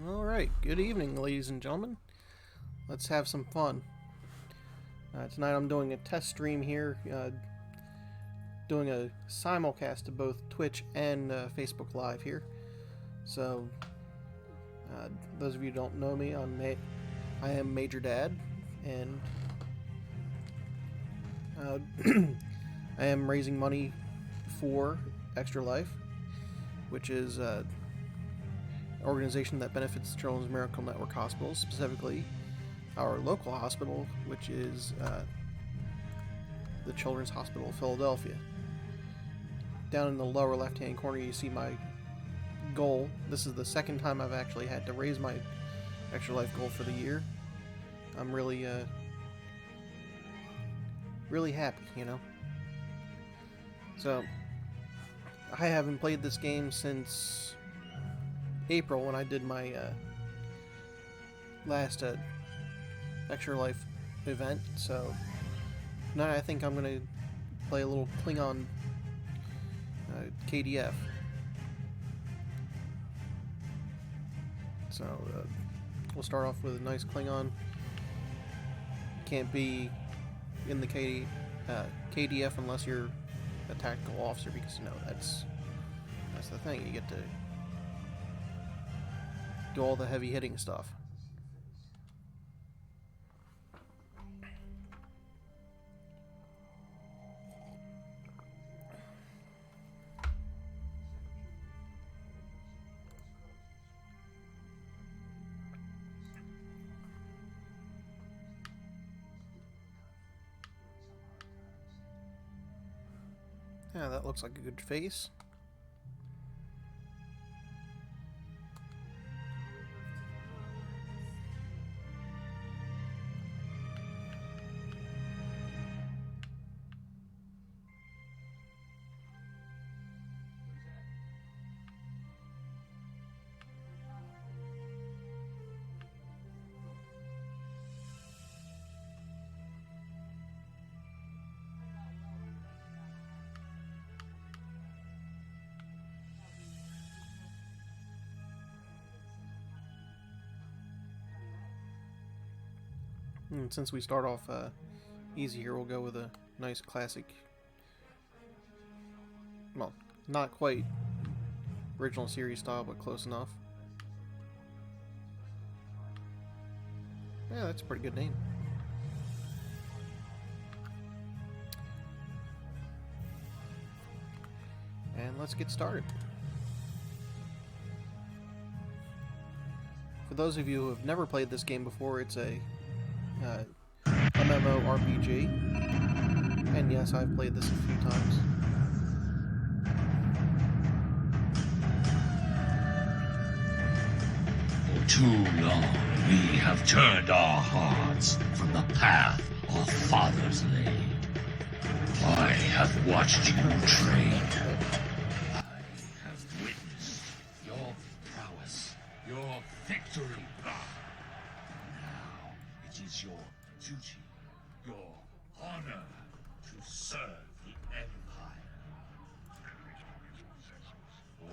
Alright, good evening, ladies and gentlemen. Let's have some fun. Tonight I'm doing a test stream here, doing a simulcast to both Twitch and Facebook Live here. So, those of you who don't know me, I am Major Dad, and I am raising money for Extra Life, which is an organization that benefits Children's Miracle Network hospitals, specifically our local hospital, which is the Children's Hospital of Philadelphia. Down in the lower left-hand corner, you see my goal. This is the second time I've actually had to raise my Extra Life goal for the year. I'm really happy, you know. So, I haven't played this game since April when I did my last Extra Life event, so now I think I'm going to play a little Klingon KDF. So we'll start off with a nice Klingon. Can't be in the KDF unless you're a tactical officer, because you know that's the thing. You get to do all the heavy hitting stuff. Yeah, that looks like a good face. And since we start off easy here, we'll go with a nice classic, well, not quite original series style, but close enough. Yeah, that's a pretty good name. And let's get started. For those of you who have never played this game before, it's a MMORPG, and yes, I've played this a few times. For too long, we have turned our hearts from the path our fathers laid. I have watched you train. I have witnessed your prowess, your victory. Now it is your duty, your honor, to serve the Empire.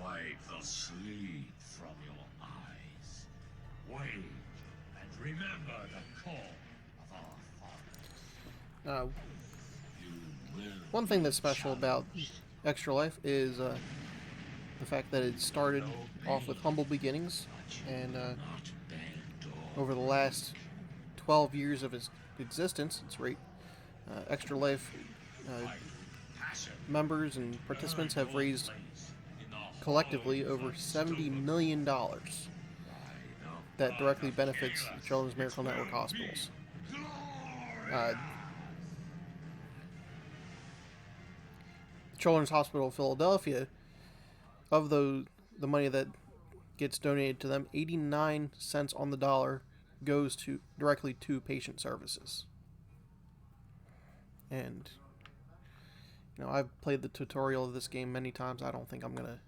Wipe the sleep from your eyes. Wait and remember the call of our fathers. One thing that's special about Extra Life is the fact that it started off with humble beginnings, and over the last 12 years of its existence, Extra Life members and participants have raised collectively over $70 million that directly benefits the Children's Miracle Network hospitals. Children's Hospital of Philadelphia, of the money that gets donated to them, 89 cents on the dollar goes directly to patient services. And you know, I've played the tutorial of this game many times. I don't think I'm gonna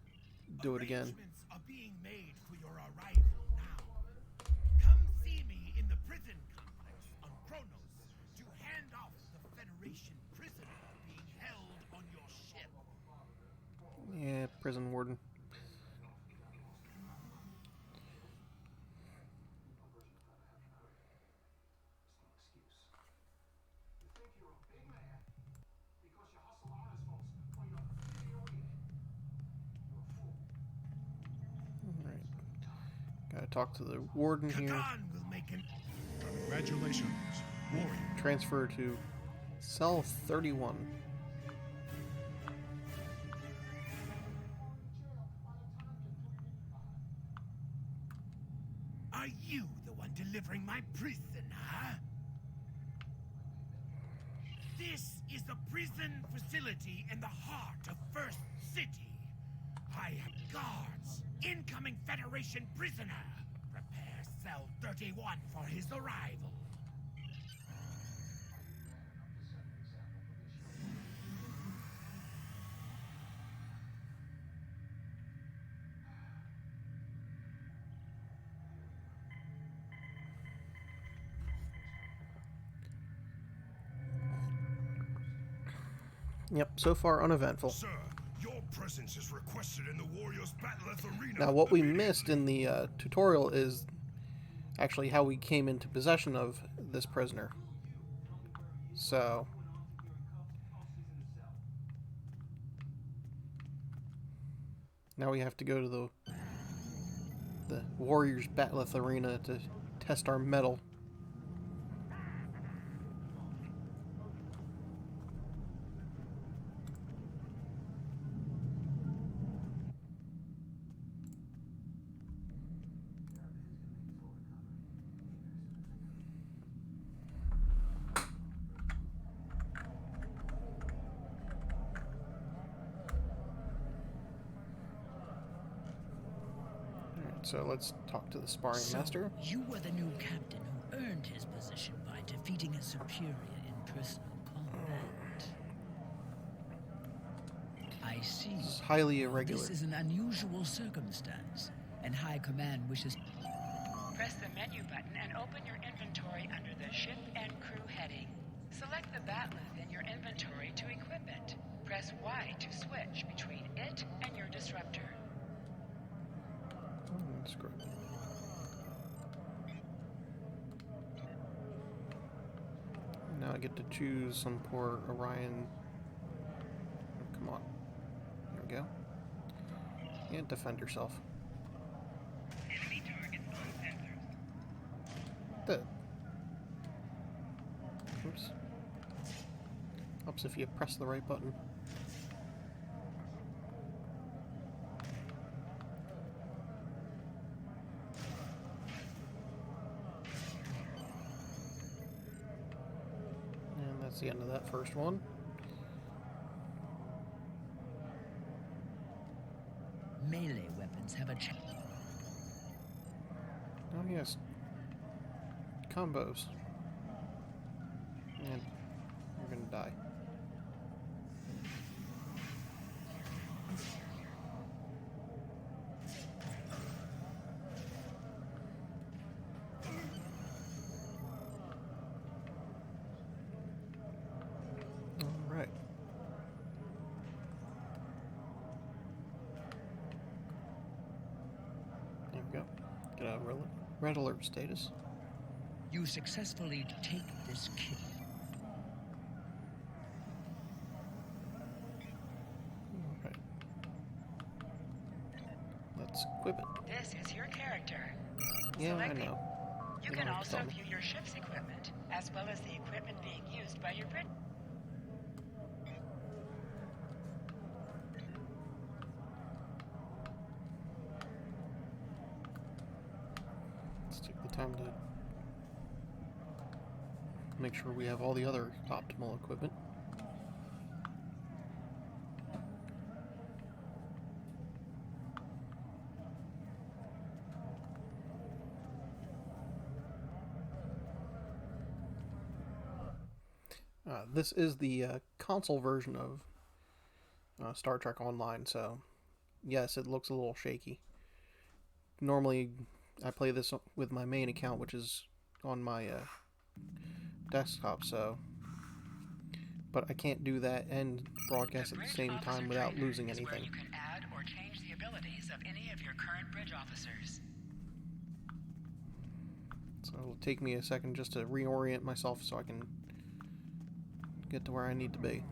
do it again. Arrangements are being made for your arrival now. Come see me in the prison complex on Kronos to hand off the Federation prisoner being held on your ship. Yeah, prison warden. talk to the warden here. Katan will make an Congratulations, warrior. Transfer to cell 31. Are you the one delivering my prison, huh? This is the prison facility in the heart of First City. I have guards. Incoming Federation prisoner. Prepare cell 31 for his arrival. Yep, so far uneventful. Sir, your presence is requested in the Warriors Battleth Arena. Now, what we missed in the tutorial is actually how we came into possession of this prisoner. So, now we have to go to the Warriors Battleth Arena to test our mettle. So let's talk to the sparring master. You were the new captain who earned his position by defeating a superior in personal combat. I see. This is highly irregular. This is an unusual circumstance, and High Command wishes... Press the menu button and open your inventory under the Ship and Crew heading. Select the Batleth in your inventory to equip it. Press Y to switch between it and your disruptor. That's good. Now I get to choose some poor Orion. Oh, come on. There we go. And defend yourself. Enemy targets on sensors. Good. Oops. Helps if you press the right button. And that's the end of that first one. Melee weapons have a chance. Oh yes. Combos. And you're gonna die. Alright. There we go. Get a red alert status. You successfully take this kill. Alright. Let's equip it. This is your character. Yeah, I Selecting. know. You You can don't have to also tell me. view your ship's equipment, as well as the equipment being used by your bridge. Let's take the time to make sure we have all the other optimal equipment. This is the console version of Star Trek Online, so yes, it looks a little shaky. Normally, I play this with my main account, which is on my desktop, so... But I can't do that and broadcast at the same Bridge time Officer without Trainer losing is where anything. you can add or change the abilities of any of your current bridge officers. So it'll take me a second just to reorient myself so I can get to where I need to be.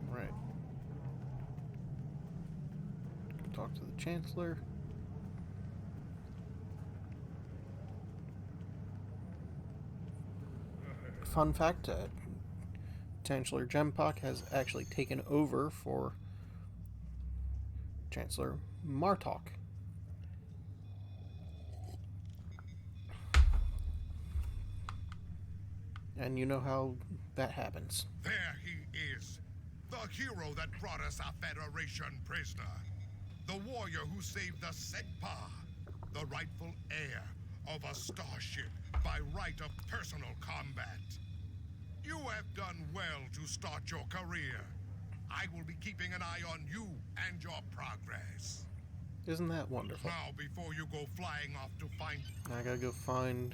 Right. Talk to the Chancellor. Fun fact, Chancellor Jempok has actually taken over for Chancellor Martok. And you know how that happens. There he is. The hero that brought us a Federation prisoner. The warrior who saved the Segpa. The rightful heir of a starship by right of personal combat. You have done well to start your career. I will be keeping an eye on you and your progress. Isn't that wonderful? Now, before you go flying off to find... I gotta go find...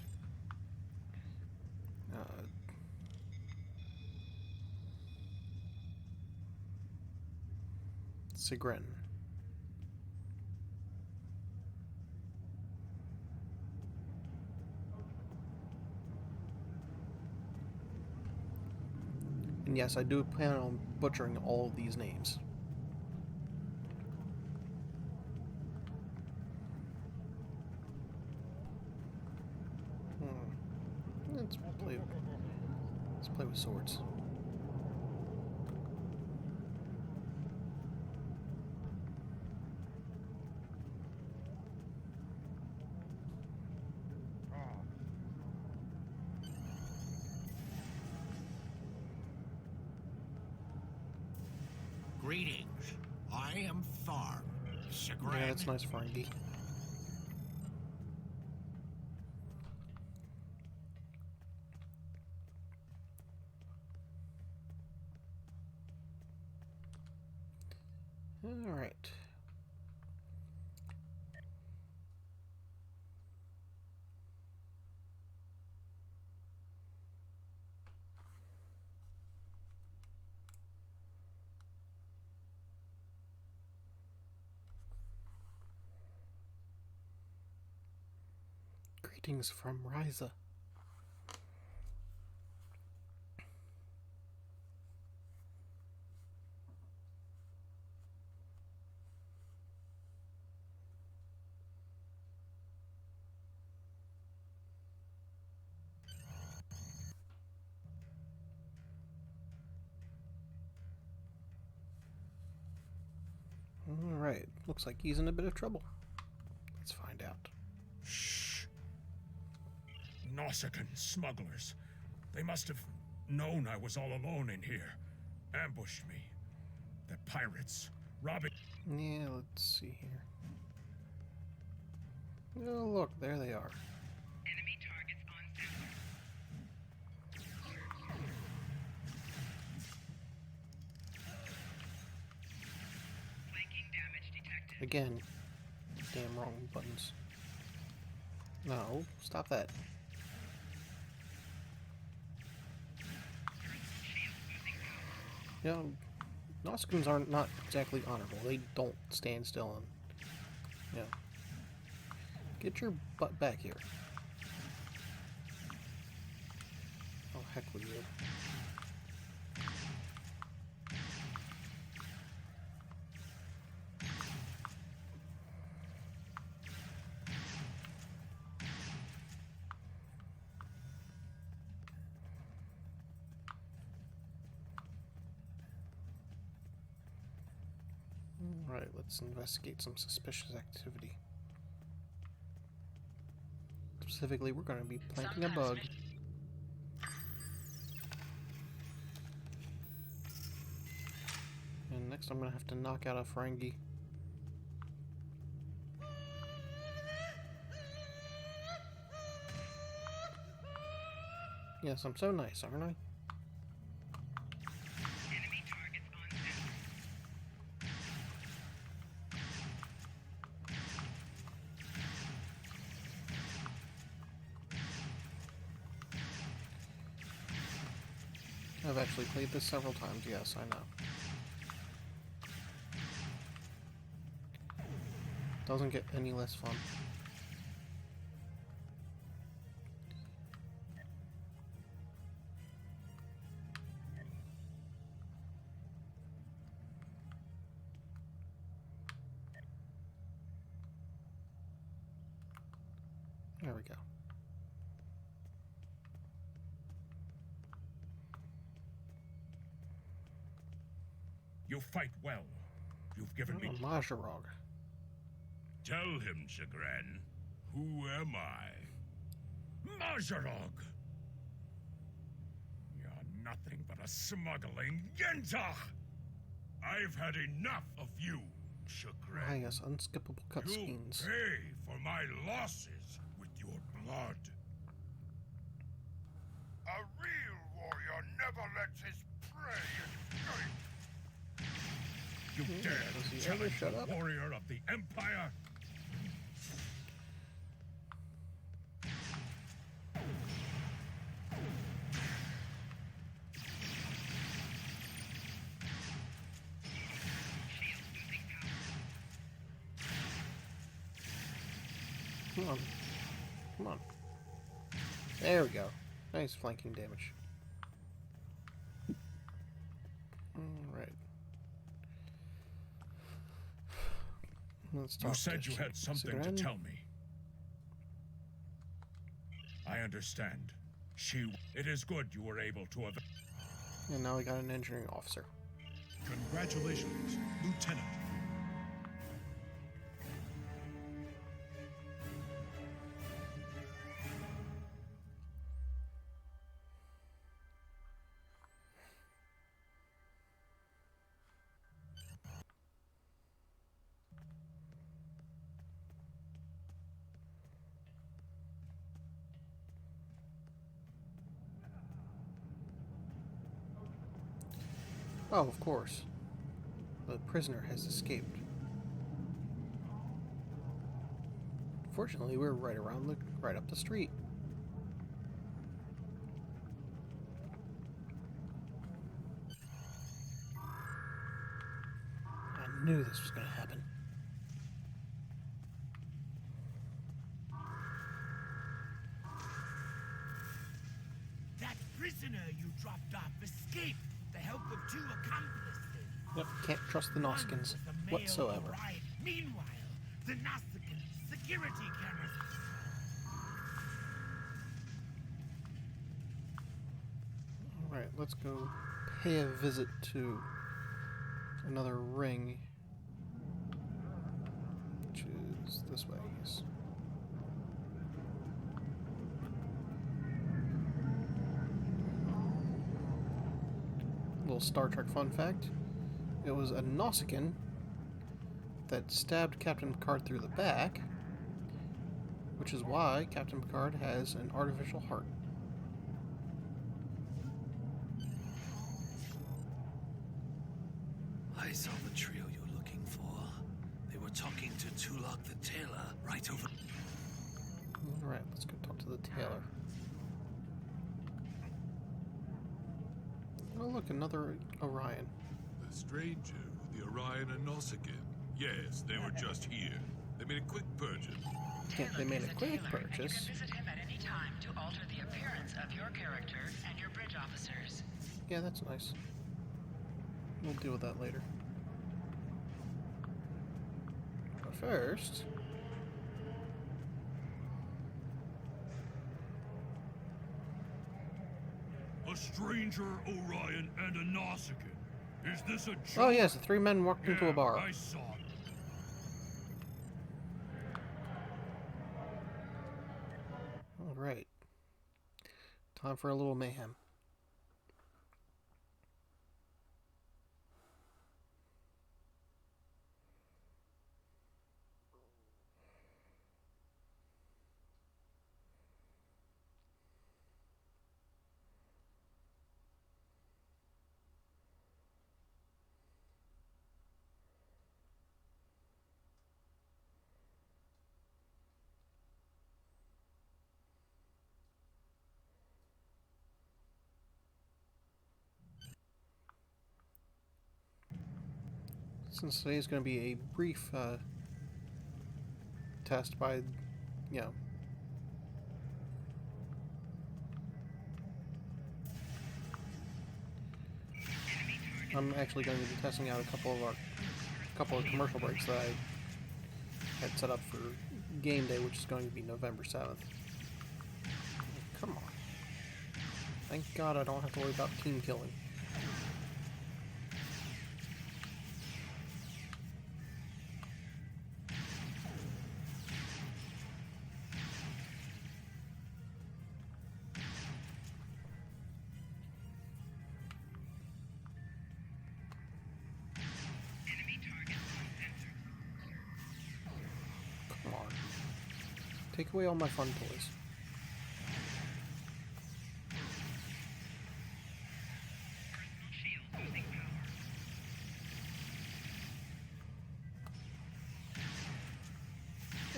Sigren. And yes, I do plan on butchering all of these names. Let's play with swords. Greetings. I am Tharm. Sigren. Yeah, that's nice, Ferengi. All right. Greetings from Ryza. Alright, looks like he's in a bit of trouble. Let's find out. Shh. Nausicaan smugglers. They must have known I was all alone in here. Ambushed me. The pirates. Robbing. Yeah, let's see here. Oh, look, there they are. Enemy targets on standby. Flanking damage detected. Again. Damn wrong buttons. No, stop that. You know, Nausicaans are not exactly honorable. They don't stand still and, you know, get your butt back here. Oh, heck with you. Alright, let's investigate some suspicious activity. Specifically, we're going to be planting a bug. And next I'm going to have to knock out a Ferengi. Yes, I'm so nice, aren't I? Enemy targets on standby. I've actually played this several times, yes, I know. Doesn't get any less fun. There we go. You fight well. You've given me... Mazharog. Tell him, Chagrin. Who am I? Mazharog! You're nothing but a smuggling Yenta! I've had enough of you, Chagrin. Ah, yes, unskippable You cutscenes. pay for my losses with your blood. A real warrior never lets his prey escape. You dare does he to ever challenge shut the up? warrior of the Empire? Come on. Come on. There we go. Nice flanking damage. Alright. Let's talk You said to you had something to Chagrin. tell me. I understand. It is good you were able to have... And now we got an engineering officer. Congratulations, Lieutenant. Oh, of course. The prisoner has escaped. Fortunately, we're right up the street. I knew this was going to happen. That prisoner you dropped off escaped with the help of 2 accomplices. Yep, can't trust the One Noskins was the male whatsoever. Orion. Meanwhile, the Nausicaan security cameras. Alright, let's go pay a visit to another ring. Which is this way, yes. Little Star Trek fun fact. It was a Nausicaan that stabbed Captain Picard through the back, which is why Captain Picard has an artificial heart. I saw the trio you're looking for. They were talking to Tulok the Tailor right over... Alright, let's go talk to the tailor. Oh look, another Orion. The stranger with the Orion and Nausicaan. Yes, they were just here. They made a quick purchase. Yeah, they made a Taylor quick is Taylor, and you purchase. can visit him at any time to alter the appearance of your character and your bridge officers. Yeah, that's nice. We'll deal with that later. But first... A stranger, Orion, and a Nausicaan. Is this a joke? Oh yes, the 3 men walked into a Yeah, bar. I saw it. Alright. Time for a little mayhem. Since today is going to be a brief test by, you know, I'm actually going to be testing out a couple of commercial breaks that I had set up for game day, which is going to be November 7th. Come on. Thank God I don't have to worry about team killing. Come on. Take away all my fun toys.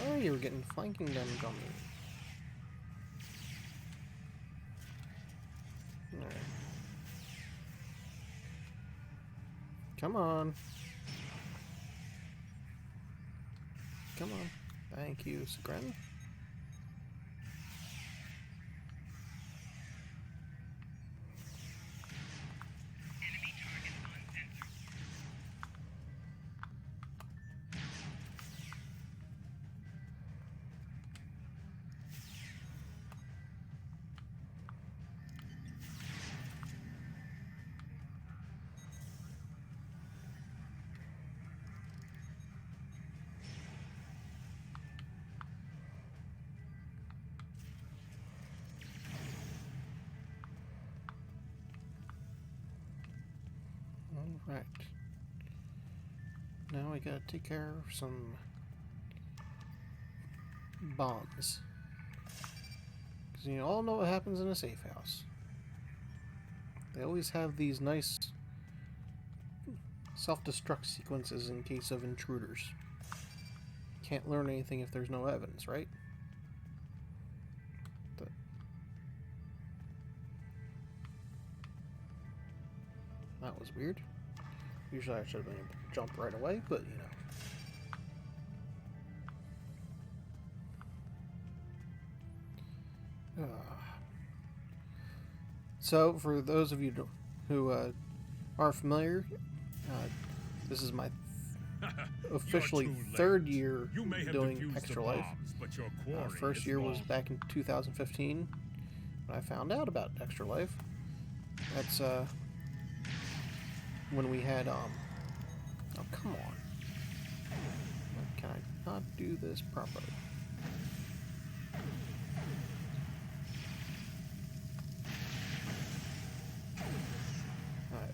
Oh, you were getting flanking damage on me. Alright. Come on. Come on. Thank you, Sigren. Right. Now we gotta take care of some bombs. Because you all know what happens in a safe house. They always have these nice self-destruct sequences in case of intruders. Can't learn anything if there's no evidence, right? That was weird. Usually I should have been able to jump right away, but you know. So, for those of you who aren't familiar, this is my officially third year doing Extra Life. First year was back in 2015 when I found out about Extra Life. That's when we had oh, come on. Can I not do this properly?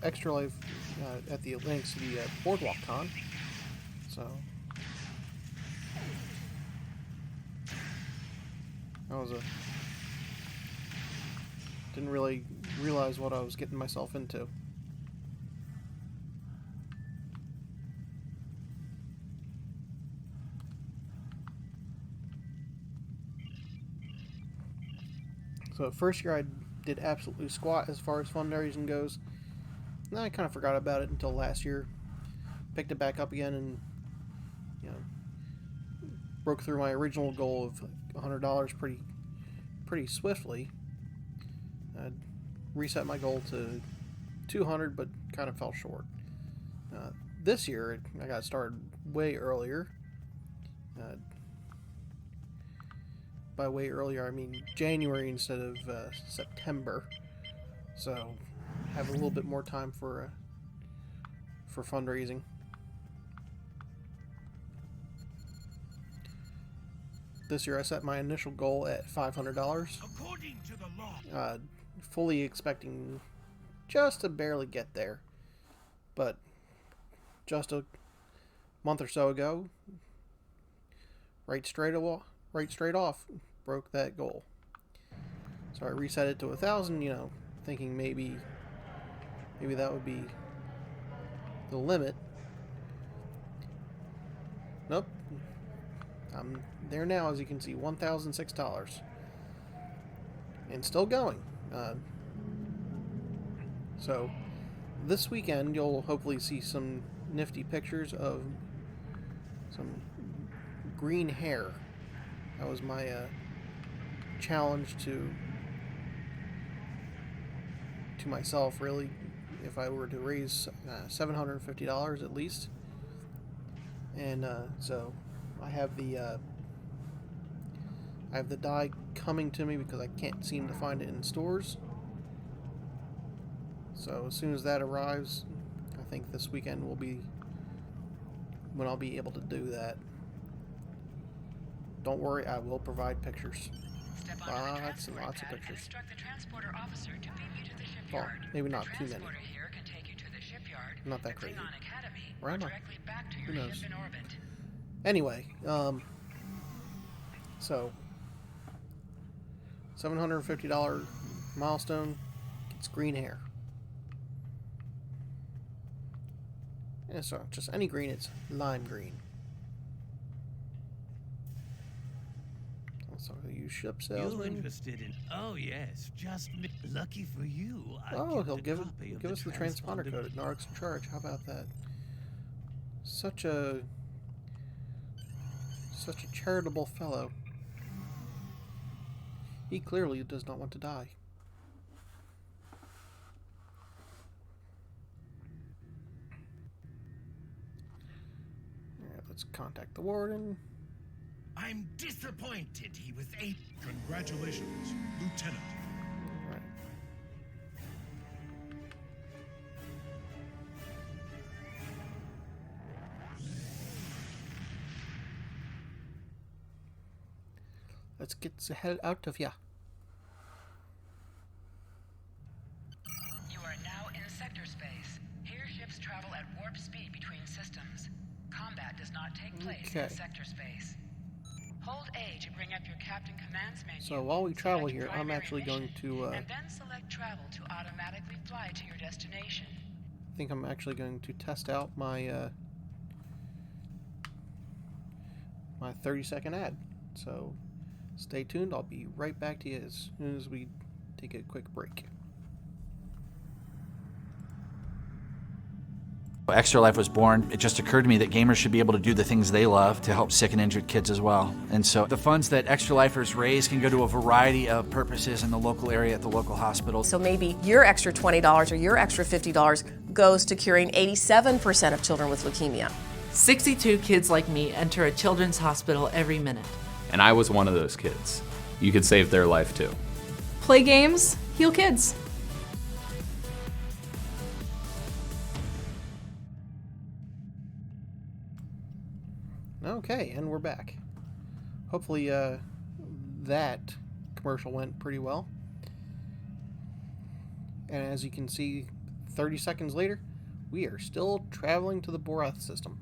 Extra Life at the Atlantic City Boardwalk Con. So that was didn't really realize what I was getting myself into. So first year I did absolutely squat as far as fundraising goes. And then I kind of forgot about it until last year. Picked it back up again and, you know, broke through my original goal of $100 pretty swiftly. I'd reset my goal to $200, but kind of fell short. This year I got started way earlier. By way earlier, I mean January instead of September. So have a little bit more time for fundraising. This year I set my initial goal at $500. According to the law. Fully expecting just to barely get there. But just a month or so ago, right straight off, broke that goal. So I reset it to 1,000, you know, thinking maybe that would be the limit. Nope. I'm there now, as you can see, $1,006. And still going. So this weekend you'll hopefully see some nifty pictures of some green hair. That was my challenge to myself, really, if I were to raise $750 at least. And so I have the I have the dye coming to me because I can't seem to find it in stores. So as soon as that arrives, I think this weekend will be when I'll be able to do that. Don't worry, I will provide pictures. Step onto the Lots and transporter lots of pad and pictures. instruct the transporter officer to beam you to the Well, shipyard. maybe not the too many. transporter here can take you to the shipyard, Not that the crazy. Klingon Academy, Or or am I? directly back to Who your knows? ship in orbit. Anyway, so $750 milestone gets green hair. And it's not just any green, it's lime green. So you ship You're salesman. interested in? Oh yes, lucky for you. Oh, he'll give us the transponder code at Narc's in charge. How about that? Such a charitable fellow. He clearly does not want to die. Alright, let's contact the warden. I'm disappointed he was able. Congratulations, Lieutenant. Alright. Let's get the hell out of here. You are now in sector space. Here ships travel at warp speed between systems. Combat does not take place in Okay. sector space. Hold A to bring up your Captain Command's menu. So while we travel Select here, I'm primary actually going mission, to, and then select travel to automatically fly to your destination. I think I'm actually going to test out my, my 30-second ad. So stay tuned. I'll be right back to you as soon as we take a quick break. Extra Life was born. It just occurred to me that gamers should be able to do the things they love to help sick and injured kids as well. And so the funds that Extra Lifers raise can go to a variety of purposes in the local area at the local hospital. So maybe your extra $20 or your extra $50 goes to curing 87% of children with leukemia. 62 kids like me enter a children's hospital every minute. And I was one of those kids. You could save their life too. Play games, heal kids. Okay, and we're back. Hopefully that commercial went pretty well. And as you can see, 30 seconds later, we are still traveling to the Borath system.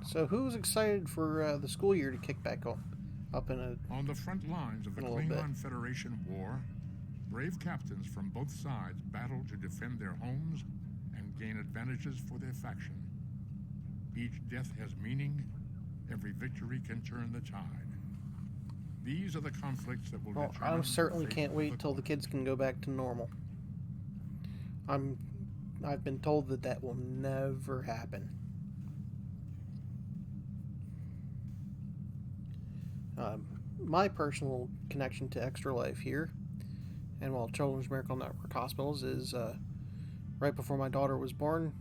So who's excited for the school year to kick back up in a On the front lines of the Klingon Federation war, brave captains from both sides battle to defend their homes and gain advantages for their faction. Each death has meaning. Every victory can turn the tide. These are the conflicts that will Well, determine I certainly the fate can't of wait the till the kids can go back to normal. I've been told that will never happen. My personal connection to Extra Life here, and while Children's Miracle Network Hospitals, is right before my daughter was born,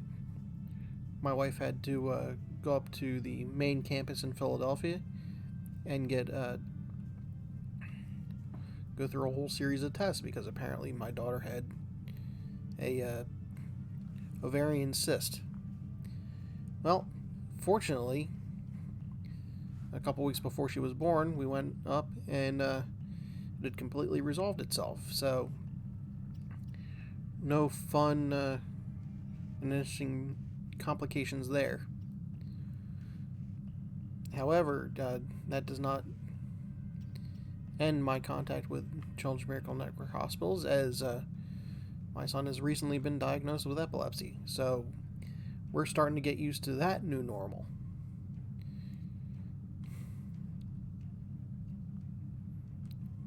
my wife had to go up to the main campus in Philadelphia and get go through a whole series of tests because apparently my daughter had a ovarian cyst. Well, fortunately, a couple weeks before she was born, we went up and it had completely resolved itself. So, no fun and interesting complications there. However, that does not end my contact with Children's Miracle Network hospitals, as my son has recently been diagnosed with epilepsy. So, we're starting to get used to that new normal.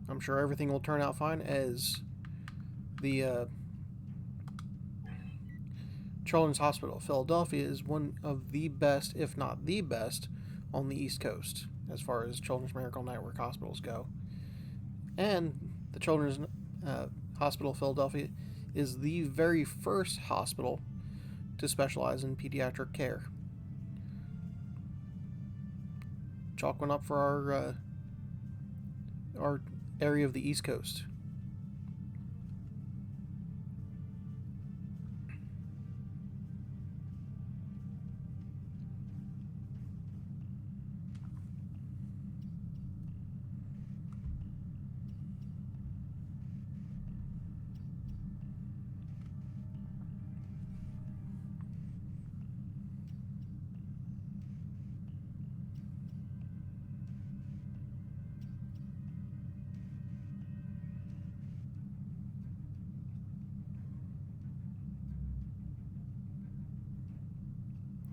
I'm sure everything will turn out fine, as the Children's Hospital of Philadelphia is one of the best, if not the best, on the East Coast as far as Children's Miracle Network hospitals go. And the Children's Hospital of Philadelphia is the very first hospital to specialize in pediatric care. Chalk one up for our area of the East Coast.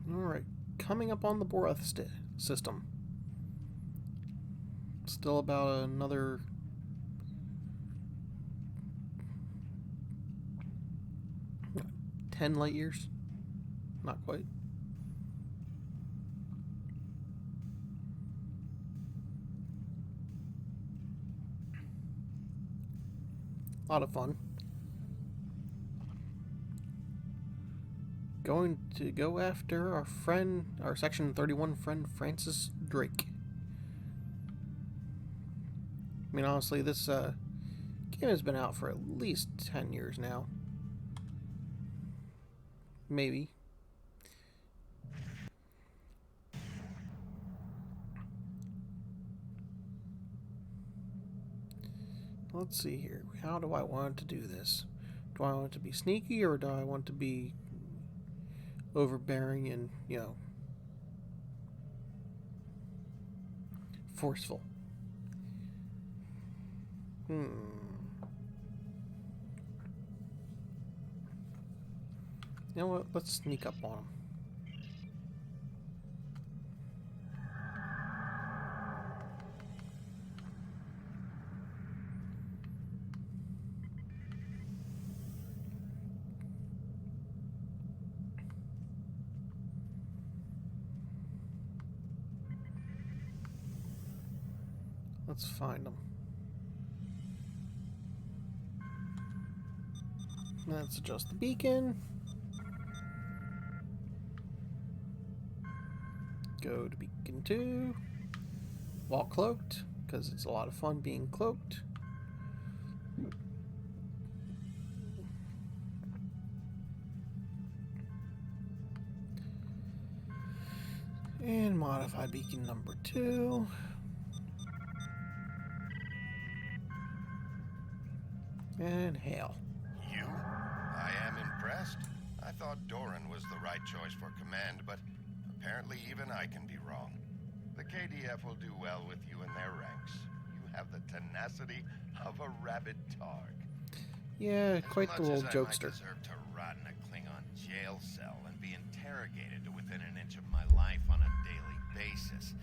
Alright, coming up on the Boreth system. Still about another 10 light years? Not quite. A lot of fun. Going to go after our Section 31 friend, Francis Drake. I mean, honestly, this game has been out for at least 10 years now. Maybe. Let's see here. How do I want to do this? Do I want it to be sneaky, or do I want to be overbearing and, forceful? You know what? Let's sneak up on him. Let's find them. Let's adjust the beacon. Go to beacon 2. Walk cloaked, because it's a lot of fun being cloaked. And modify beacon number 2. And hail. You? I am impressed. I thought Doran was the right choice for command, but apparently even I can be wrong. The KDF will do well with you in their ranks. You have the tenacity of a rabid targ. Yeah, quite the little jokester. I deserve to rot in a Klingon jail cell and be interrogated to within an inch of my life on a daily basis.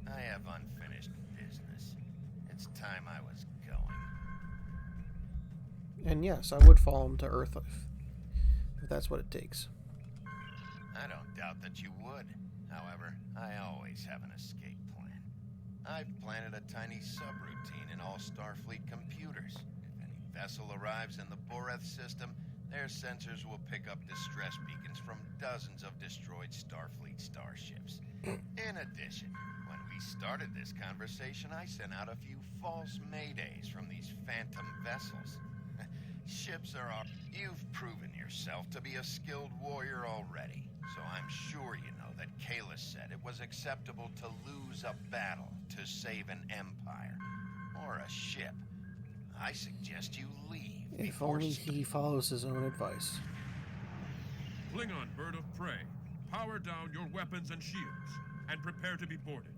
I have unfinished business. It's time I was going. And yes, I would follow him to Earth if that's what it takes. I don't doubt that you would. However, I always have an escape plan. I've planted a tiny subroutine in all Starfleet computers. If any vessel arrives in the Boreth system, their sensors will pick up distress beacons from dozens of destroyed Starfleet starships. In addition, when we started this conversation, I sent out a few false maydays from these phantom vessels. Ships are off. You've proven yourself to be a skilled warrior already, so I'm sure you know that Kalis said it was acceptable to lose a battle to save an empire or a ship. I suggest you leave. If only he follows his own advice. Klingon bird of prey, power down your weapons and shields, and prepare to be boarded.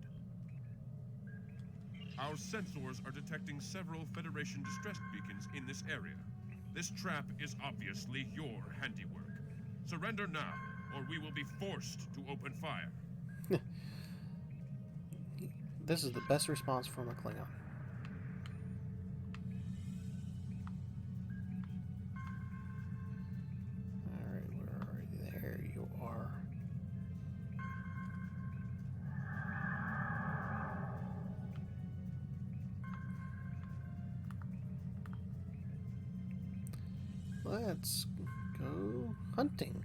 Our sensors are detecting several Federation distress beacons in this area. This trap is obviously your handiwork. Surrender now, or we will be forced to open fire. This is the best response from a Klingon. Alright, where are you? There you are. Let's go hunting.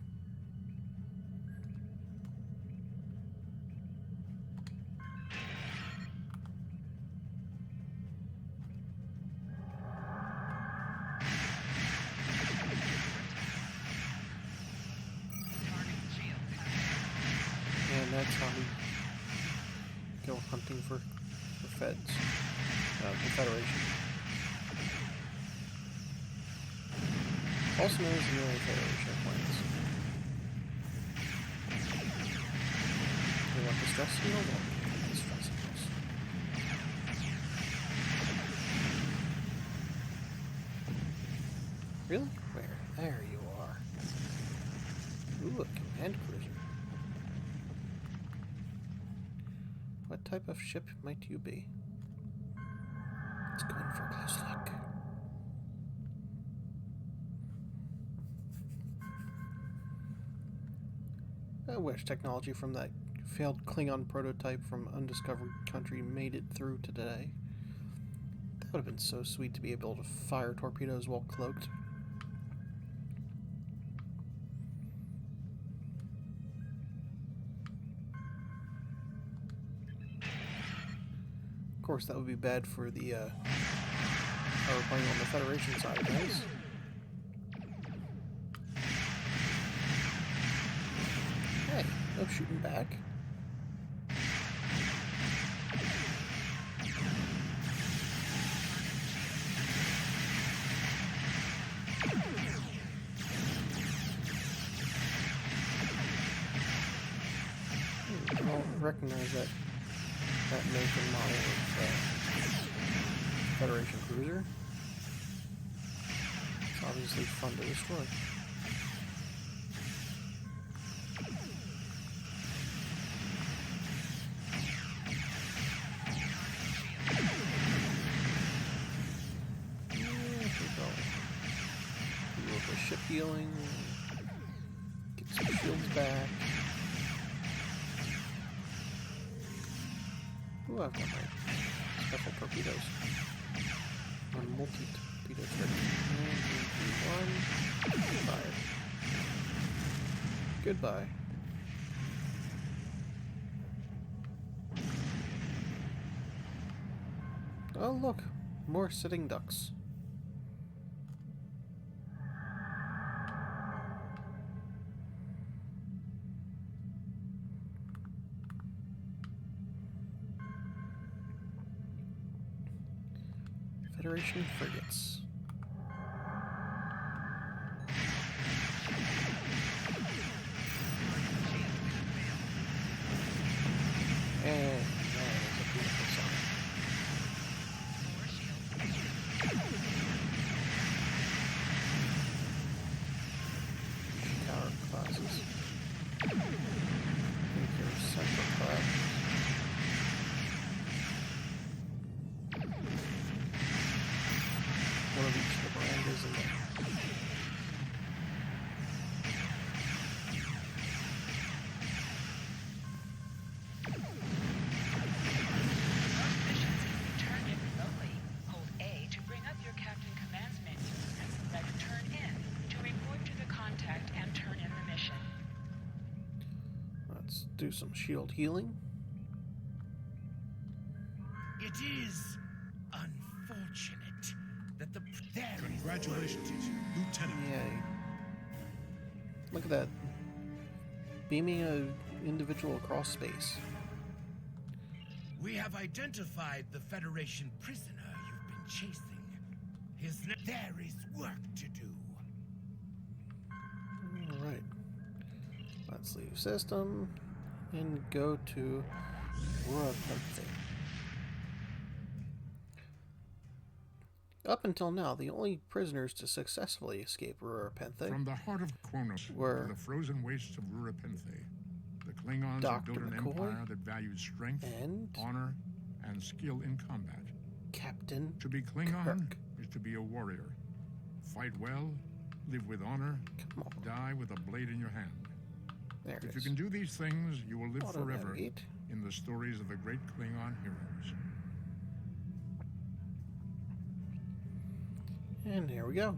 And that's how we go hunting for feds, the Federation. Also known as the Early Federation planes. We want distress signal? Well, distress signals. Really? Where? There you are. Ooh, a command cruiser. What type of ship might you be? Let's go in for a close look. I wish technology from that failed Klingon prototype from undiscovered country made it through to today. That would have been so sweet to be able to fire torpedoes while cloaked. Of course, that would be bad for the power plane on the Federation side of things. Hey, no shooting back. I don't recognize that make and model of Federation cruiser. It's obviously fun to destroy. Ship healing, get some shields back. Ooh, I've got my special torpedoes. On multi-torpedo trick. 1, 2, 3, 1. Goodbye. Oh look, more sitting ducks. Federation frigates. And that is a beautiful song. Tower classes. I think there's central class. One of each of the branches in there. Turn in remotely. Hold A to bring up your Captain Command's menu and select Turn In to report to the contact and turn in the mission. Let's do some shield healing. It is unfortunate that the Congratulations, Lieutenant. Yay. Look at that. Beaming a individual across space. We have identified the Federation prisoner you've been chasing. There is work to do. Alright. Let's leave system and go to Rura Penthe. Up until now, the only prisoners to successfully escape Rura Penthe From the heart of Kronos were to the frozen wastes of Rura Penthe, the Klingons have built an empire that values strength, honor, and skill in combat. Captain To be Klingon Kirk. is to be a warrior. Fight well, live with honor, die with a blade in your hand. There it If you is. can do these things, you will live forever Auto-navigate. in the stories of the great Klingon heroes. And here we go.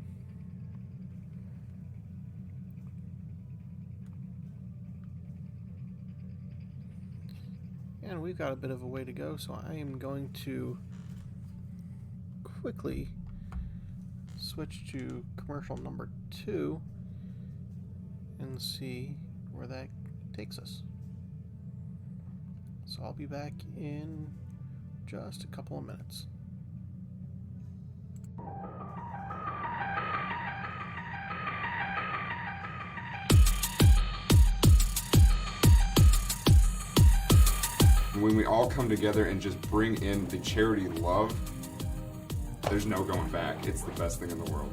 And we've got a bit of a way to go, so I am going to quickly switch to commercial number 2 and see where that takes us. So I'll be back in just a couple of minutes. When we all come together and just bring in the charity love, there's no going back. It's the best thing in the world.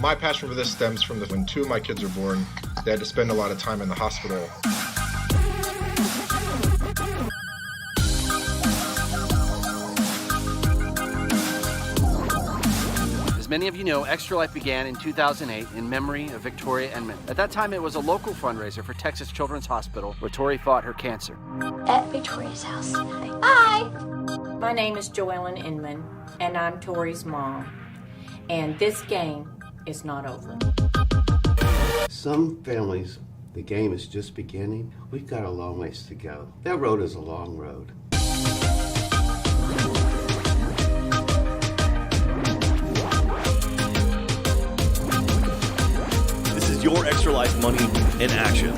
My passion for this stems from when 2 of my kids were born, they had to spend a lot of time in the hospital. As many of you know, Extra Life began in 2008 in memory of Victoria Enman. At that time, it was a local fundraiser for Texas Children's Hospital, where Tori fought her cancer. At Victoria's house. Hi! My name is Joellen Inman, and I'm Tori's mom. And this game is not over. Some families, the game is just beginning. We've got a long ways to go. That road is a long road. This is your Extra Life money in action.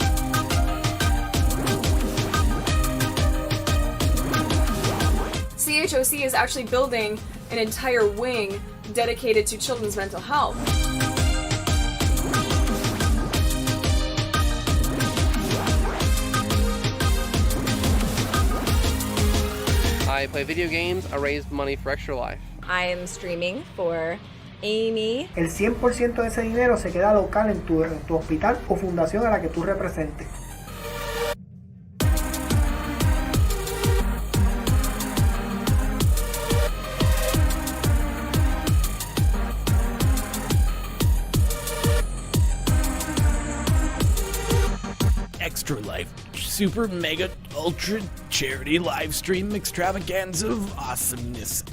CHOC is actually building an entire wing dedicated to children's mental health. I play video games, I raise money for Extra Life. I am streaming for Amy. El 100% de ese dinero se queda local en tu hospital o fundación a la que tú representes. Extra Life Super Mega Ultra Charity Live Stream Extravaganza of Awesomeness.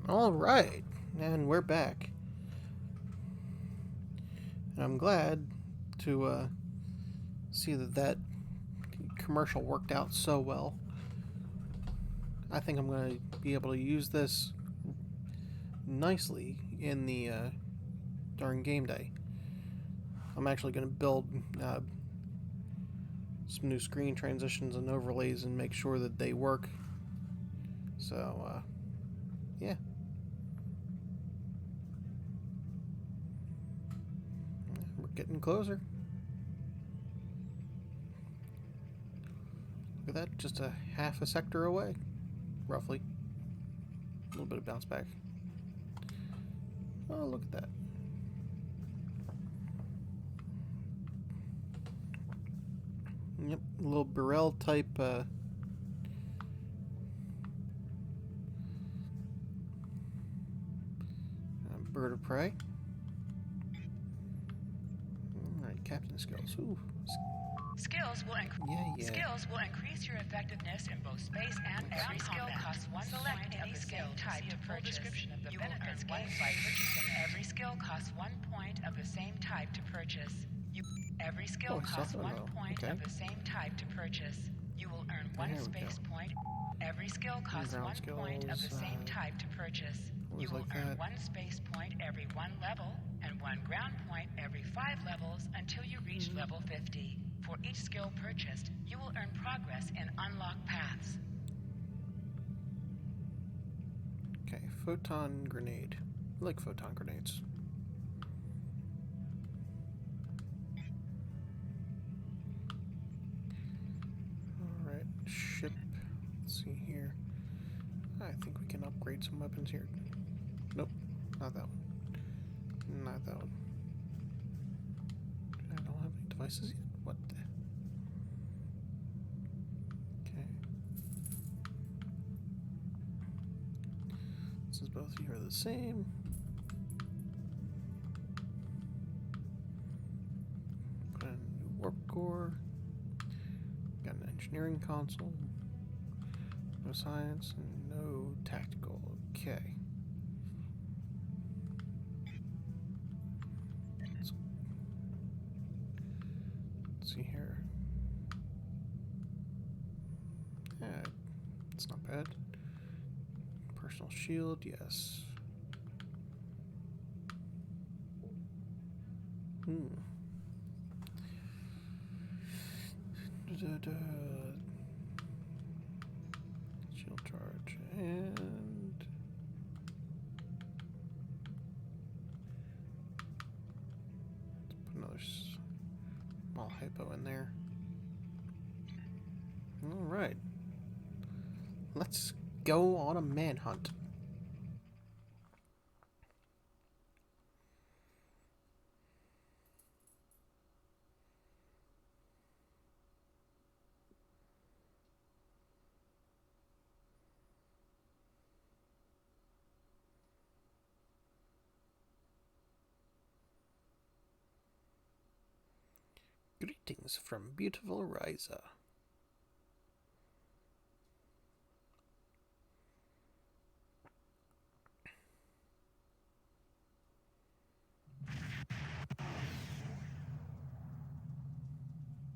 All right, and we're back. And I'm glad to see that commercial worked out so well. I think I'm going to be able to use this nicely in the during game day. I'm actually going to build some new screen transitions and overlays and make sure that they work. So, yeah. We're getting closer. Look at that, just a half a sector away, roughly. A little bit of bounce back. Oh, look at that. Yep, a little Burrell type Bird of prey. Alright, captain skills. Ooh. Skills will increase your effectiveness in both space and every skill costs 1 select any skill type to purchase. You will earn 1 by purchasing every skill costs 1 point of the same type to purchase. Every skill costs 1 point of the same type to purchase. You will earn 1 space point. Every skill costs 1 point of the same type to purchase. You will earn 1 space point every 1 level and 1 ground point every 5 levels until you reach level 50. For each skill purchased, you will earn progress in unlocked paths. Okay, photon grenade. I like photon grenades. Alright, ship. Let's see here. I think we can upgrade some weapons here. Nope, not that one. Not that one. I don't have any devices yet. What the? Okay. Since both of you are the same. Put in a new warp core. Got an engineering console. No science and no tactical. Okay. Let's see here. Yeah, it's not bad. Personal shield, yes. Shield charge and let's put another small hypo in there. All right, let's go on a manhunt. Greetings from beautiful Ryza.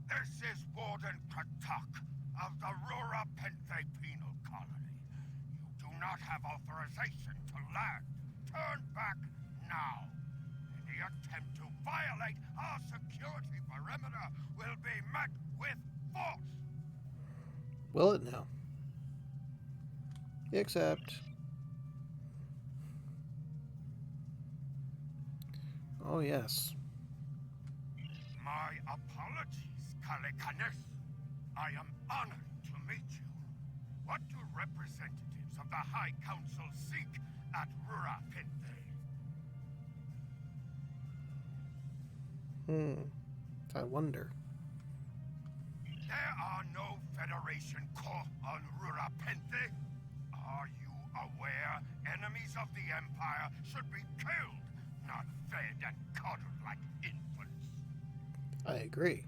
This is Warden Katak of the Rura Penthe Penal Colony. You do not have authorization to land. Turn back now. Any attempt to violate our security perimeter will be met with force. Will it now? Accept. Oh, yes. My apologies, Kalikanes. I am honored to meet you. What do representatives of the High Council seek at Rura Penthe? I wonder. There are no Federation corps on Rura Penthe. Are you aware enemies of the Empire should be killed, not fed and coddled like infants? I agree.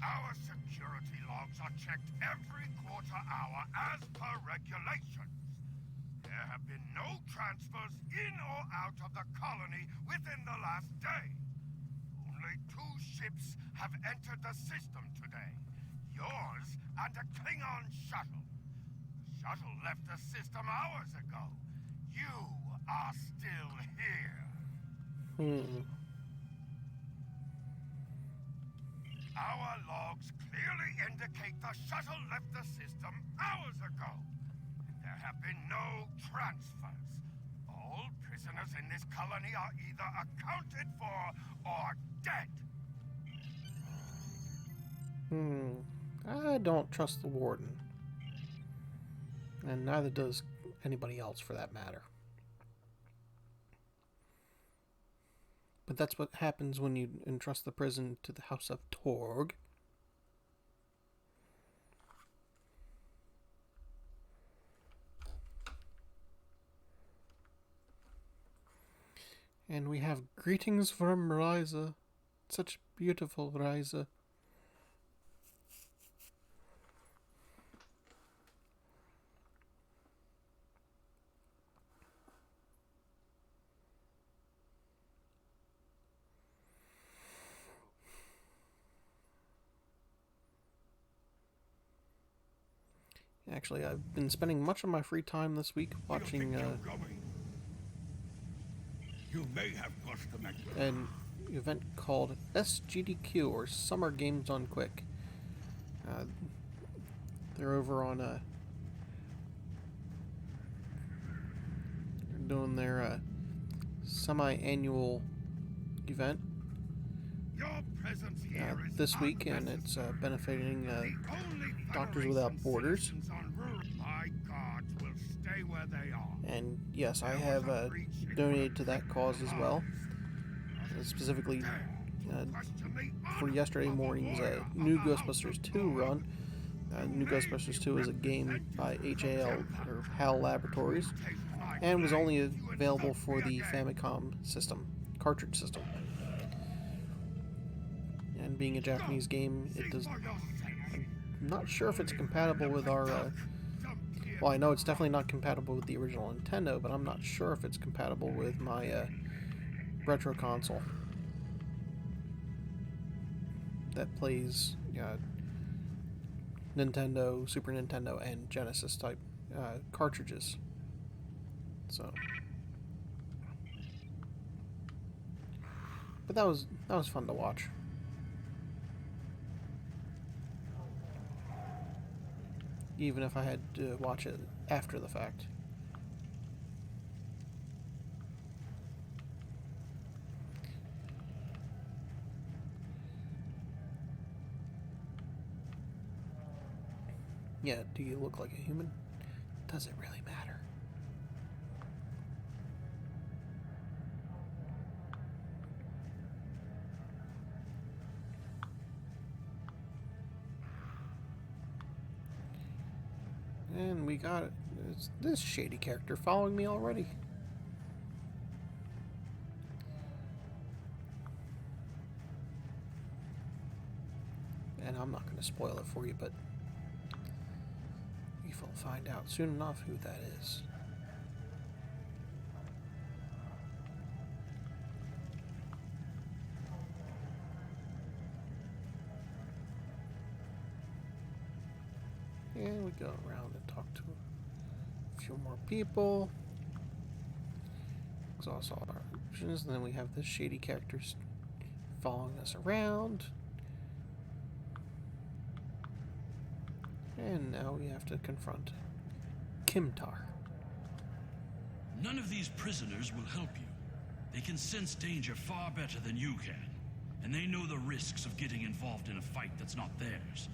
Our security logs are checked every quarter hour as per regulations. There have been no transfers in or out of the colony within the last day. Only 2 ships have entered the system today. Yours and a Klingon shuttle. The shuttle left the system hours ago. You are still here. Our logs clearly indicate the shuttle left the system hours ago. There have been no transfers. All prisoners in this colony are either accounted for or dead. I don't trust the Warden. And neither does anybody else for that matter. But that's what happens when you entrust the prison to the House of Torg. And we have greetings from Ryza. Such beautiful Ryza. Actually, I've been spending much of my free time this week watching You may have crossed the Magdalene. an event called SGDQ, or Summer Games on Quick. They're over on they're doing their semi-annual event this week, and it's benefiting Doctors Without Borders. My guards will stay where they are. And yes, I have donated to that cause as well. Specifically for yesterday morning's New Ghostbusters 2 run. New Ghostbusters 2 is a game by HAL, or HAL Laboratories, and was only available for the Famicom system, cartridge system. And being a Japanese game, it does. I'm not sure if it's compatible with our. Well, I know it's definitely not compatible with the original Nintendo, but I'm not sure if it's compatible with my retro console that plays Nintendo, Super Nintendo, and Genesis type cartridges. So, but that was fun to watch. Even if I had to watch it after the fact. Yeah, do you look like a human? Does it really matter? And we got this shady character following me already. And I'm not going to spoil it for you, but you will find out soon enough who that is. And we go around and talk to a few more people. Exhaust all our options, and then we have this shady characters following us around. And now we have to confront Kimtar. None of these prisoners will help you. They can sense danger far better than you can, and they know the risks of getting involved in a fight that's not theirs.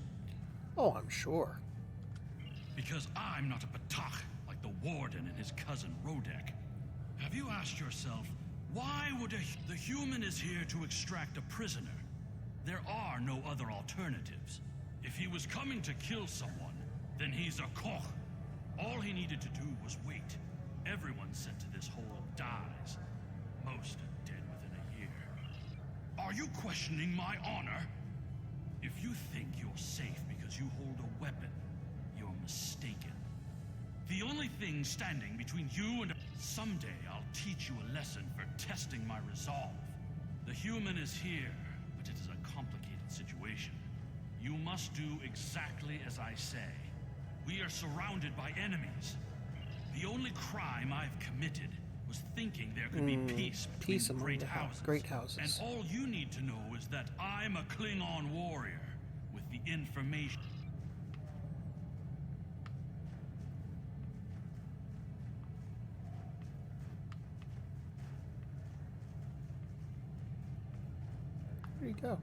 Oh, I'm sure. Because I'm not a Batak like the Warden and his cousin Rodek. Have you asked yourself, why would the human is here to extract a prisoner? There are no other alternatives. If he was coming to kill someone, then he's a Koch. All he needed to do was wait. Everyone sent to this hole dies. Most are dead within a year. Are you questioning my honor? If you think you're safe because you hold a weapon, you're mistaken. The only thing standing between you and... Someday I'll teach you a lesson for testing my resolve. The human is here, but it is a complicated situation. You must do exactly as I say. We are surrounded by enemies. The only crime I've committed was thinking there could be peace between great houses. And all you need to know is that I'm a Klingon warrior with the information. There you go.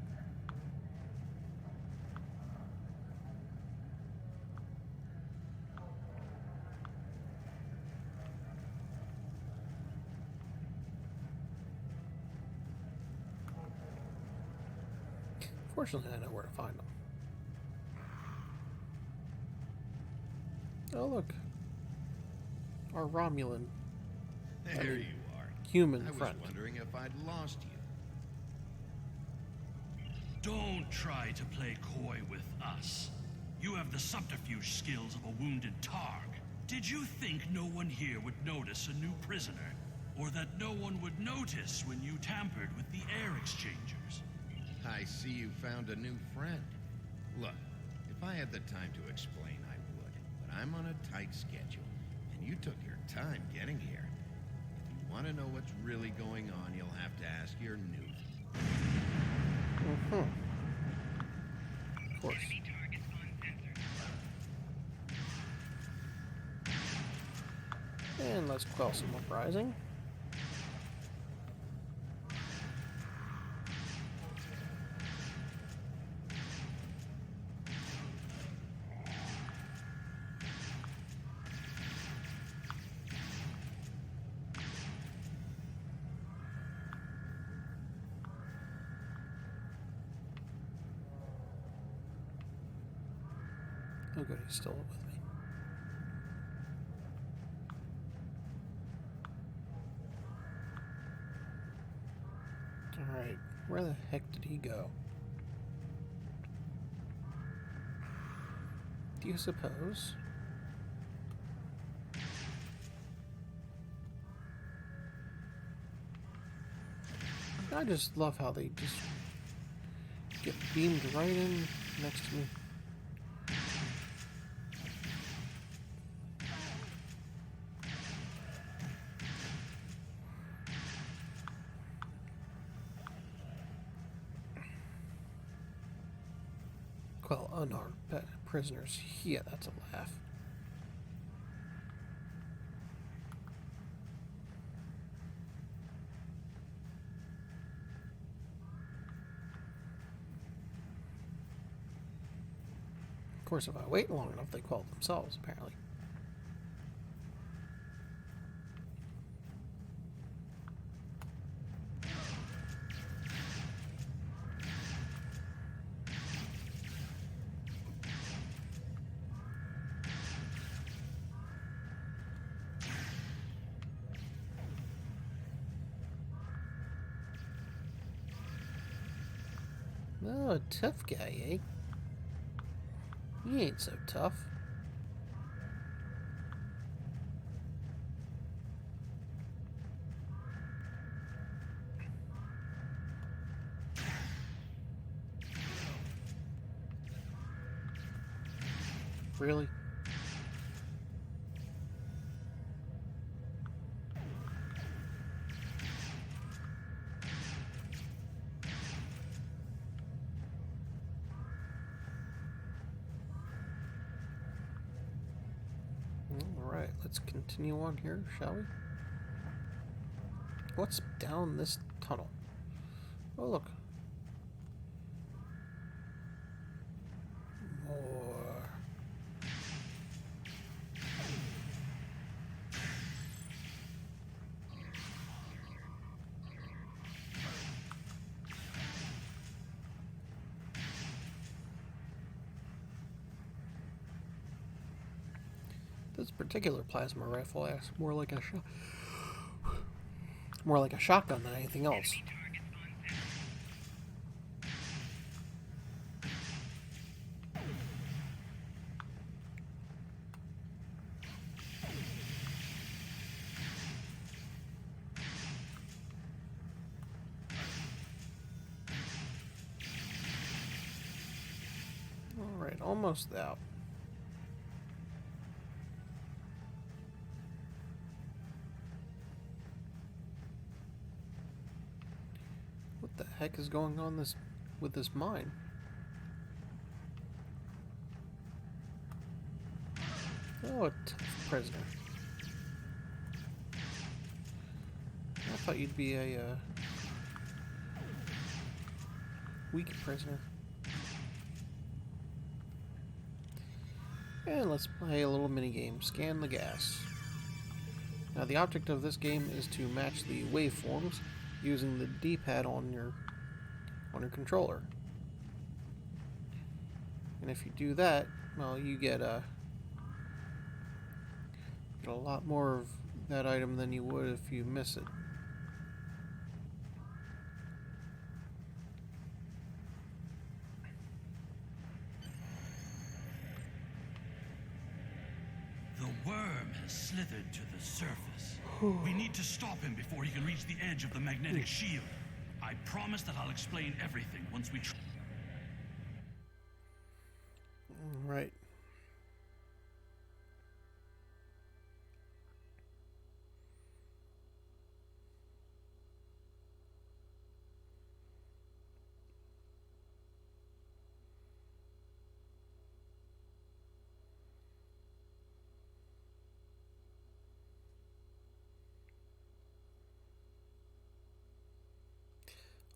Fortunately, I know where to find them. Oh, look. Our Romulan. There you are, human I was friend. wondering if I'd lost you. Don't try to play coy with us. You have the subterfuge skills of a wounded Targ. Did you think no one here would notice a new prisoner? Or that no one would notice when you tampered with the air exchangers? I see you found a new friend. Look, if I had the time to explain, I would. But I'm on a tight schedule, and you took your time getting here. If you want to know what's really going on, you'll have to ask your new. Of course. And let's quell some uprising. Oh good, he's still with me. Alright, where the heck did he go? Do you suppose? I just love how they just get beamed right in next to me. Well, unarmed prisoners. Yeah, that's a laugh. Of course, if I wait long enough, they quell themselves, apparently. Oh, a tough guy, eh? He ain't so tough. Really? Alright, let's continue on here, shall we? What's down this tunnel? Oh, look. More. This particular plasma rifle acts more like a shotgun than anything else. All right, almost out. What the heck is going on with this mine? Oh, a tough prisoner. I thought you'd be a weak prisoner. And let's play a little mini game. Scan the gas. Now, the object of this game is to match the waveforms using the D-pad on your controller. And if you do that, well, you get a lot more of that item than you would if you miss it. worm has slithered to the surface. We need to stop him before he can reach the edge of the magnetic shield. I promise that I'll explain everything once we... Right.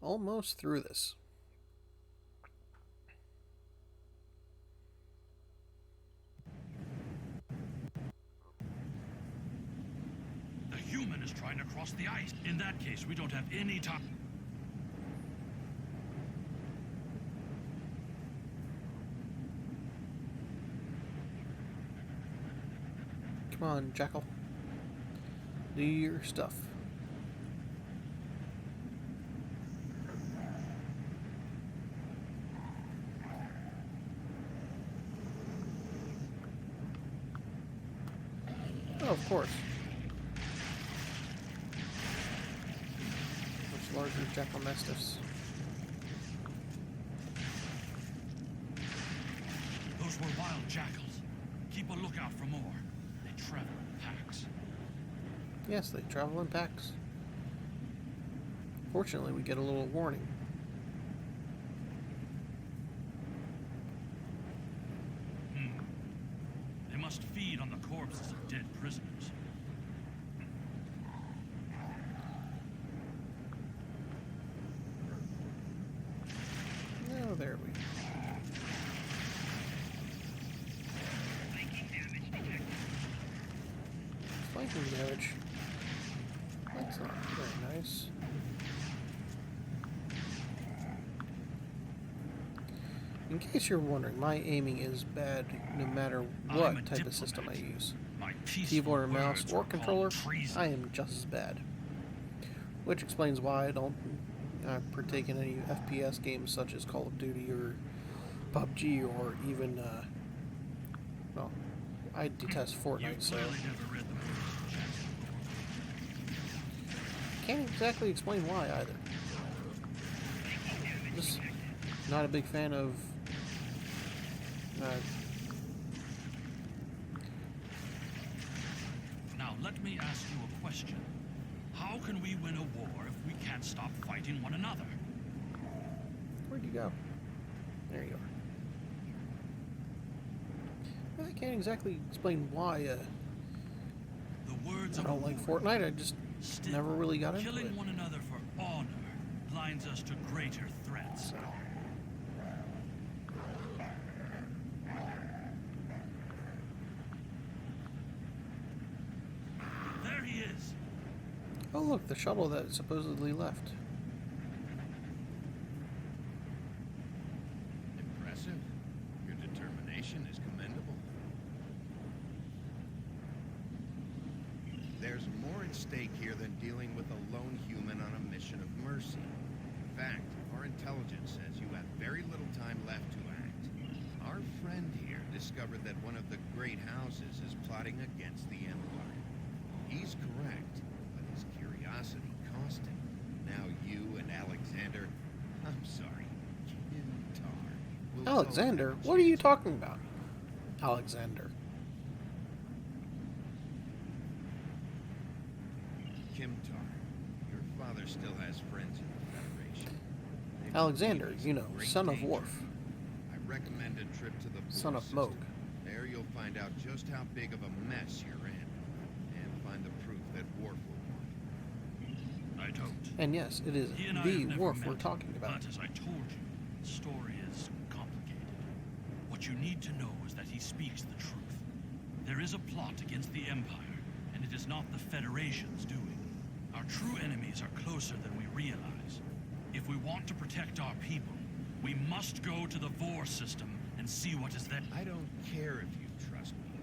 Almost through this. The human is trying to cross the ice. In that case, we don't have any time. Come on, Jackal. Do your stuff. Oh, of course. Much larger jackal mastiffs. Those were wild jackals. Keep a lookout for more. They travel in packs. Yes, they travel in packs. Fortunately, we get a little warning. They must feed on the corpses of dead prisoners. Oh, there we go. Flanking damage. That's not very nice. In case you're wondering, my aiming is bad no matter what type of system I use. Keyboard or mouse or controller, I am just as bad. Which explains why I don't partake in any FPS games such as Call of Duty or PUBG or even, well, I detest Fortnite, so... Can't exactly explain why either. Just not a big fan of Now let me ask you a question. How can we win a war if we can't stop fighting one another? Where'd you go? There you are. I can't exactly explain why The words I don't like Fortnite. I just never really got into it. Killing one another for honor blinds us to greater threats. There he is. Oh look, the shuttle that supposedly left. Impressive. Your determination is commendable. There's more at stake here than dealing with a lone human on a mission of mercy. In fact, our intelligence says you have very little time left to act. Our friend here discovered that one of the great houses is plotting against the Empire. He's correct, but his curiosity cost him. Now you and Alexander, I'm sorry, Kintar, will Alexander? What are you talking about? Alexander. Kimtar, your father still has friends in the Federation. Alexander, you know, son of Worf. I recommend a trip to the Son of System. Moog. There you'll find out just how big of a mess you're in, and find the proof that Worf will want. I don't. And yes, it is He and I the have never Worf met, we're talking about. But as I told you, the story is complicated. What you need to know is that he speaks the truth. There is a plot against the Empire, and it is not the Federation's doing. Our true enemies are closer than we realize. If we want to protect our people, we must go to the Vor system and see what is there. I don't care if you trust me.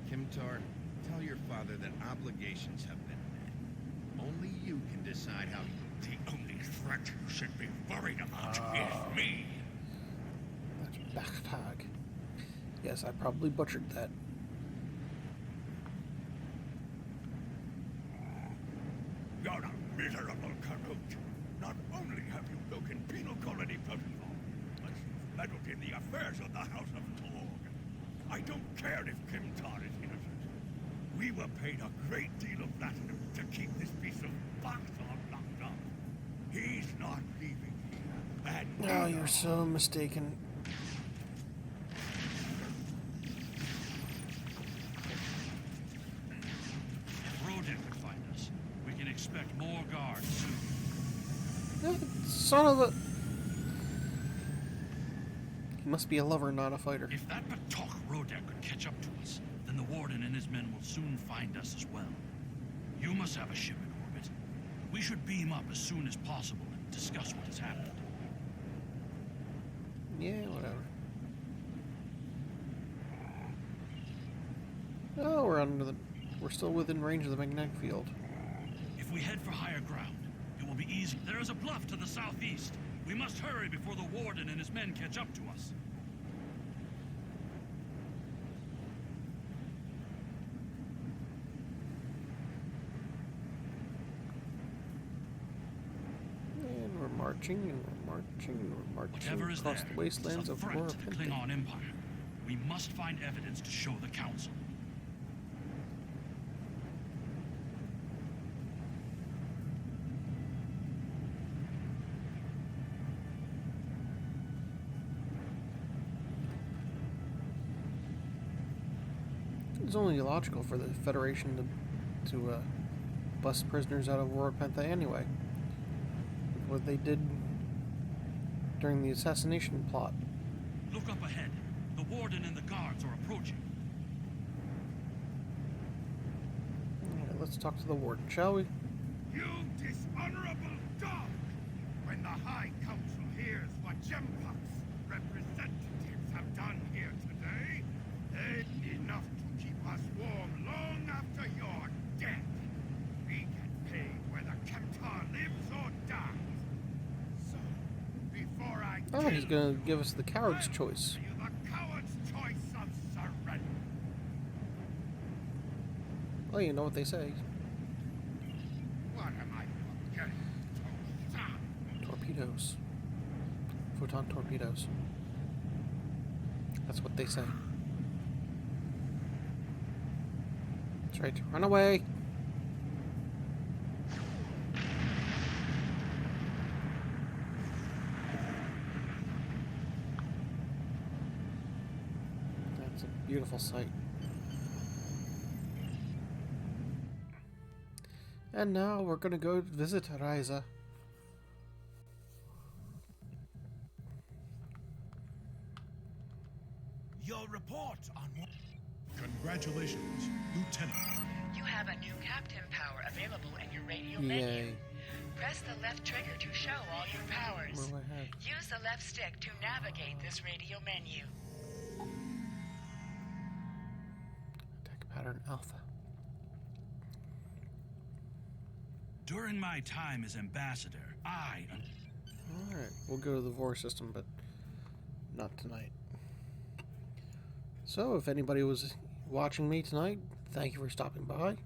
Kimtar, tell your father that obligations have been met. Only you can decide how you... The only threat you should be worried about is me. That's Bachtag. Yes, I probably butchered that. I don't care if Kimtar is innocent. We were paid a great deal of platinum to keep this piece of Baktar locked up. He's not leaving here. And Oh, you're so mistaken. If Rodek could find us, we can expect more guards soon. Son of a... He must be a lover, not a fighter. If that Batok Rodek could catch up to us, then the Warden and his men will soon find us as well. You must have a ship in orbit. We should beam up as soon as possible and discuss what has happened. Yeah, whatever. Oh, we're still within range of the magnetic field. If we head for higher ground, it will be easy. There is a bluff to the southeast. We must hurry before the Warden and his men catch up to us. And we're marching, and we're marching, and we're marching Whatever is across there, the wastelands is a of threat to the Warpente. Klingon Empire. We must find evidence to show the Council. It's only logical for the Federation to bust prisoners out of Warpente anyway. What they did during the assassination plot. Look up ahead. The Warden and the guards are approaching. Alright, let's talk to the Warden, shall we? You dishonorable dog! When the High Council hears what Jempak's representatives have done here today, they'd enough to keep us warm long after you're dead. We get paid whether Kemtar lives or dies. So, before I Oh, he's gonna give us the coward's choice. you the coward's choice of surrender. Well, you know what they say. What am I forgetting? Torpedoes. Photon torpedoes. That's what they say. That's right. Run away! That's a beautiful sight. And now we're gonna go visit Ryza. Your report on what? Congratulations, Lieutenant. You have a new captain power available in your radio Yay. menu. Press the left trigger to show all your powers. What do I have? Use the left stick to navigate this radio menu. Attack pattern alpha. During my time as ambassador, Alright, we'll go to the Vor system, but not tonight. So, if anybody was watching me tonight, thank you for stopping by.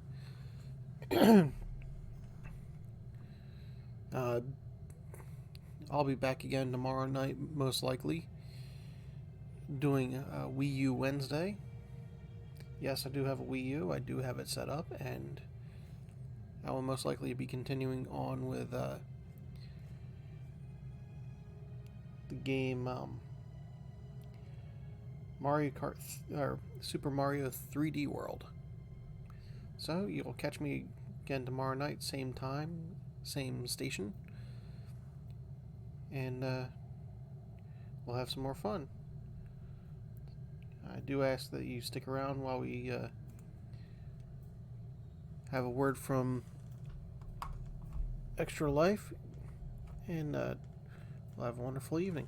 I'll be back again tomorrow night, most likely, doing Wii U Wednesday. Yes, I do have a Wii U. I do have it set up, and I will most likely be continuing on with the game Mario Kart or Super Mario 3D World. So you'll catch me again tomorrow night, same time, same station, and we'll have some more fun. I do ask that you stick around while we have a word from Extra Life, and we'll have a wonderful evening.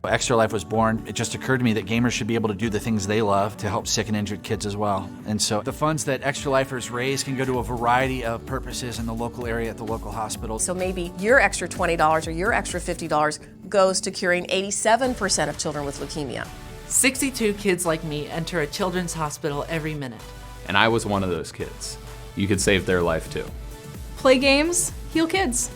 Extra Life was born. It just occurred to me that gamers should be able to do the things they love to help sick and injured kids as well. And so the funds that Extra Lifers raise can go to a variety of purposes in the local area at the local hospital. So maybe your extra $20 or your extra $50 goes to curing 87% of children with leukemia. 62 kids like me enter a children's hospital every minute. And I was one of those kids. You could save their life too. Play games, heal kids.